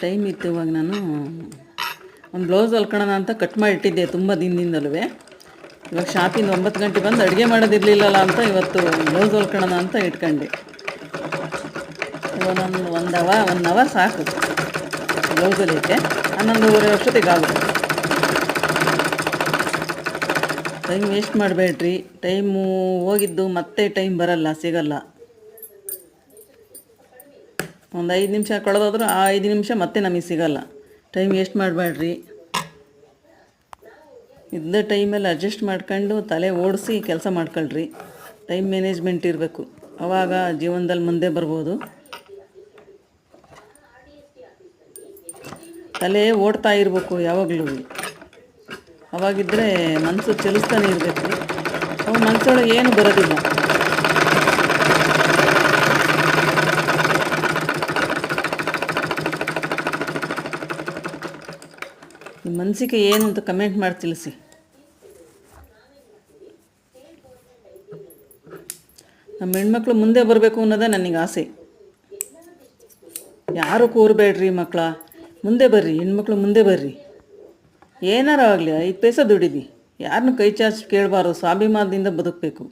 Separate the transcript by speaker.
Speaker 1: Time ಇತ್ತು. ಇವಾಗ ನಾನು ಒಂದು ಬ್ಲೌಸ್ ಹೊಲ್ಕೊಳ್ಳೋಣ ಅಂತ ಕಟ್ ಮಾಡಿ ಇಟ್ಟಿದ್ದೆ ತುಂಬ ದಿನದಿಂದಲೂ. ಇವಾಗ ಶಾಪಿಂದ 9 ಗಂಟೆ ಬಂದು ಅಡುಗೆ ಮಾಡೋದಿರಲಿಲ್ಲಲ್ಲ ಅಂತ ಇವತ್ತು ಬ್ಲೌಸ್ ಹೊಲ್ಕೊಳ್ಳೋಣ ಅಂತ ಇಟ್ಕೊಂಡೆ. ಒಂದೊಂದು 1 ಅವರ್ ಸಾಕು ಬ್ಲೌಸ್ ಹೊಲಿಯೋಕ್ಕೆ. 11:30 ವರ್ಷತ್ತಿಗೆ ಆಗುತ್ತೆ. ಟೈಮ್ ವೇಸ್ಟ್ ಮಾಡಬೇಡ್ರಿ. ಟೈಮು ಹೋಗಿದ್ದು ಮತ್ತೆ ಟೈಮ್ ಬರಲ್ಲ, ಸಿಗಲ್ಲ. ಒಂದು 5 ನಿಮಿಷ ಕಳೆದೋದ್ರೂ ಆ 5 ನಿಮಿಷ ಮತ್ತೆ ನಮಗೆ ಸಿಗಲ್ಲ. ಟೈಮ್ ವೇಸ್ಟ್ ಮಾಡಬೇಡ್ರಿ. ಇದ್ದ ಟೈಮಲ್ಲಿ ಅಡ್ಜಸ್ಟ್ ಮಾಡ್ಕೊಂಡು ತಲೆ ಓಡಿಸಿ ಕೆಲಸ ಮಾಡ್ಕೊಳ್ರಿ. ಟೈಮ್ ಮ್ಯಾನೇಜ್ಮೆಂಟ್ ಇರಬೇಕು, ಆವಾಗ ಜೀವನದಲ್ಲಿ ಮುಂದೆ ಬರ್ಬೋದು. ತಲೆ ಓಡ್ತಾ ಇರಬೇಕು ಯಾವಾಗಲೂ. ಅವಾಗಿದ್ದರೆ ಮನಸ್ಸು ಚಲಿಸ್ತಾನೆ ಇರಬೇಕು. ಅವಾಗ ಮನಸ್ಸೊಳಗೆ ಏನು ಬರೋದಿಲ್ಲ. ನಿಮ್ಮ ಮನಸ್ಸಿಗೆ ಏನು ಅಂತ ಕಮೆಂಟ್ ಮಾಡಿ ತಿಳಿಸಿ. ನಮ್ಮ ಹೆಣ್ಮಕ್ಳು ಮುಂದೆ ಬರಬೇಕು ಅನ್ನೋದೇ ನನಗೆ ಆಸೆ. ಯಾರು ಕೂರಬೇಡ್ರಿ ಮಕ್ಕಳ, ಮುಂದೆ ಬರ್ರಿ. ಹೆಣ್ಮಕ್ಳು ಮುಂದೆ ಬರ್ರಿ. ಏನಾರು ಆಗಲಿ 5 ಪೈಸೆ ದುಡಿದಿ, ಯಾರನ್ನೂ ಕೈ ಚಾಚಿ ಕೇಳಬಾರ್ದು. ಸ್ವಾಭಿಮಾನದಿಂದ ಬದುಕಬೇಕು.